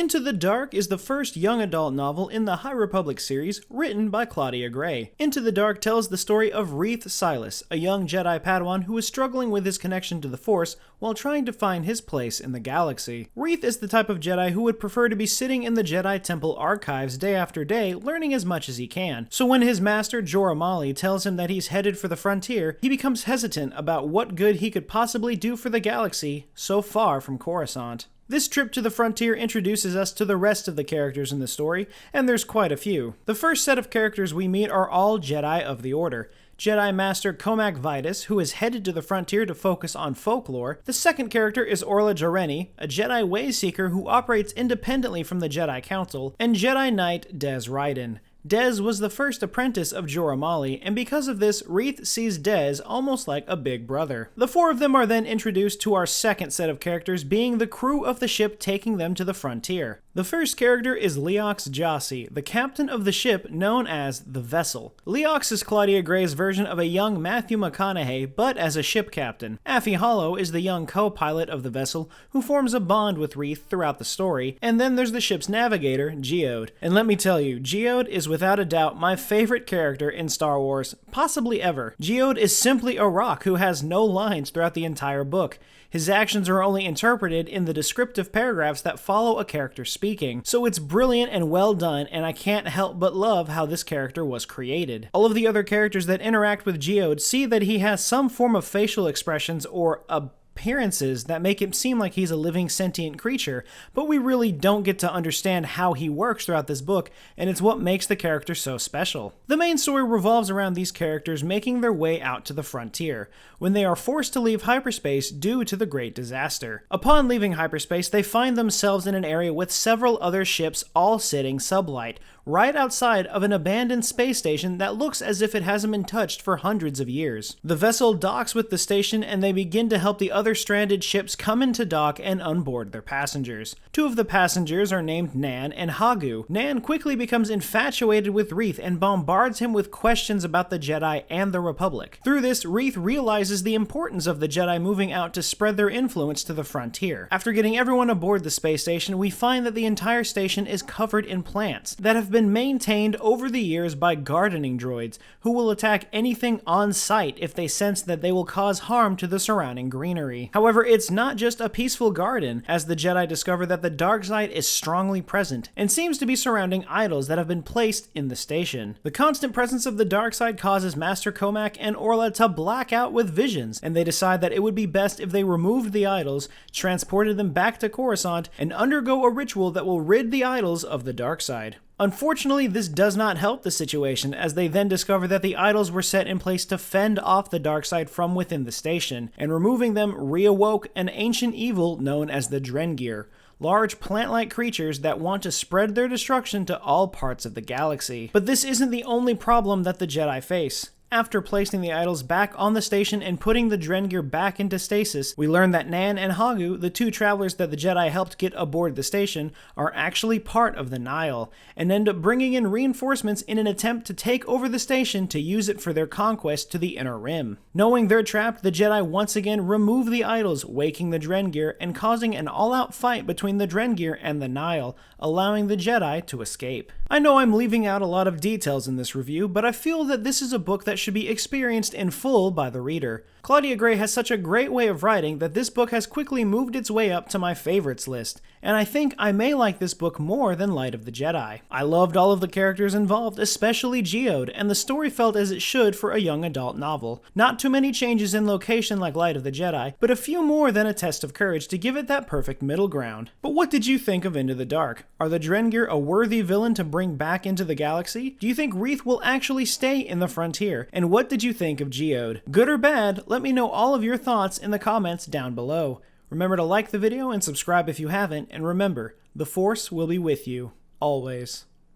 Into the Dark is the first young adult novel in the High Republic series written by Claudia Gray. Into the Dark tells the story of Reath Silus, a young Jedi Padawan who is struggling with his connection to the Force while trying to find his place in the galaxy. Reath is the type of Jedi who would prefer to be sitting in the Jedi Temple archives day after day, learning as much as he can. So when his master Joramali tells him that he's headed for the frontier, he becomes hesitant about what good he could possibly do for the galaxy so far from Coruscant. This trip to the frontier introduces us to the rest of the characters in the story, and there's quite a few. The first set of characters we meet are all Jedi of the Order. Jedi Master Comac Vitus, who is headed to the frontier to focus on folklore. The second character is Orla Jareni, a Jedi Wayseeker who operates independently from the Jedi Council, and Jedi Knight Des Ryden. Des was the first apprentice of Joramali, and because of this, Reath sees Des almost like a big brother. The four of them are then introduced to our second set of characters, being the crew of the ship taking them to the frontier. The first character is Leox Jossi, the captain of the ship known as the Vessel. Leox is Claudia Gray's version of a young Matthew McConaughey, but as a ship captain. Affie Hollow is the young co-pilot of the Vessel, who forms a bond with Reath throughout the story, and then there's the ship's navigator, Geode. And let me tell you, Geode is without a doubt my favorite character in Star Wars, possibly ever. Geode is simply a rock who has no lines throughout the entire book. His actions are only interpreted in the descriptive paragraphs that follow a character speaking, so it's brilliant and well done, and I can't help but love how this character was created. All of the other characters that interact with Geode see that he has some form of facial expressions or appearances that make him seem like he's a living sentient creature, but we really don't get to understand how he works throughout this book, and it's what makes the character so special. The main story revolves around these characters making their way out to the frontier, when they are forced to leave hyperspace due to the Great Disaster. Upon leaving hyperspace, they find themselves in an area with several other ships all sitting sublight, right outside of an abandoned space station that looks as if it hasn't been touched for hundreds of years. The vessel docks with the station, and they begin to help the other stranded ships come into dock and unboard their passengers. Two of the passengers are named Nan and Hagu. Nan quickly becomes infatuated with Reath and bombards him with questions about the Jedi and the Republic. Through this, Reath realizes the importance of the Jedi moving out to spread their influence to the frontier. After getting everyone aboard the space station, we find that the entire station is covered in plants that have been maintained over the years by gardening droids, who will attack anything on sight if they sense that they will cause harm to the surrounding greenery. However, it's not just a peaceful garden, as the Jedi discover that the dark side is strongly present, and seems to be surrounding idols that have been placed in the station. The constant presence of the dark side causes Master Comac and Orla to black out with visions, and they decide that it would be best if they removed the idols, transported them back to Coruscant, and undergo a ritual that will rid the idols of the dark side. Unfortunately, this does not help the situation, as they then discover that the idols were set in place to fend off the dark side from within the station, and removing them reawoke an ancient evil known as the Drengir, large plant-like creatures that want to spread their destruction to all parts of the galaxy. But this isn't the only problem that the Jedi face. After placing the idols back on the station and putting the Drengir back into stasis, we learn that Nan and Hagu, the two travelers that the Jedi helped get aboard the station, are actually part of the Nihil, and end up bringing in reinforcements in an attempt to take over the station to use it for their conquest to the Inner Rim. Knowing they're trapped, the Jedi once again remove the idols, waking the Drengir and causing an all-out fight between the Drengir and the Nihil, allowing the Jedi to escape. I know I'm leaving out a lot of details in this review, but I feel that this is a book that should be experienced in full by the reader. Claudia Gray has such a great way of writing that this book has quickly moved its way up to my favorites list, and I think I may like this book more than Light of the Jedi. I loved all of the characters involved, especially Geode, and the story felt as it should for a young adult novel. Not too many changes in location like Light of the Jedi, but a few more than a test of courage to give it that perfect middle ground. But what did you think of Into the Dark? Are the Drengir a worthy villain to bring back into the galaxy? Do you think Reath will actually stay in the frontier? And what did you think of Geode? Good or bad? Let me know all of your thoughts in the comments down below. Remember to like the video and subscribe if you haven't, and remember, the Force will be with you, always.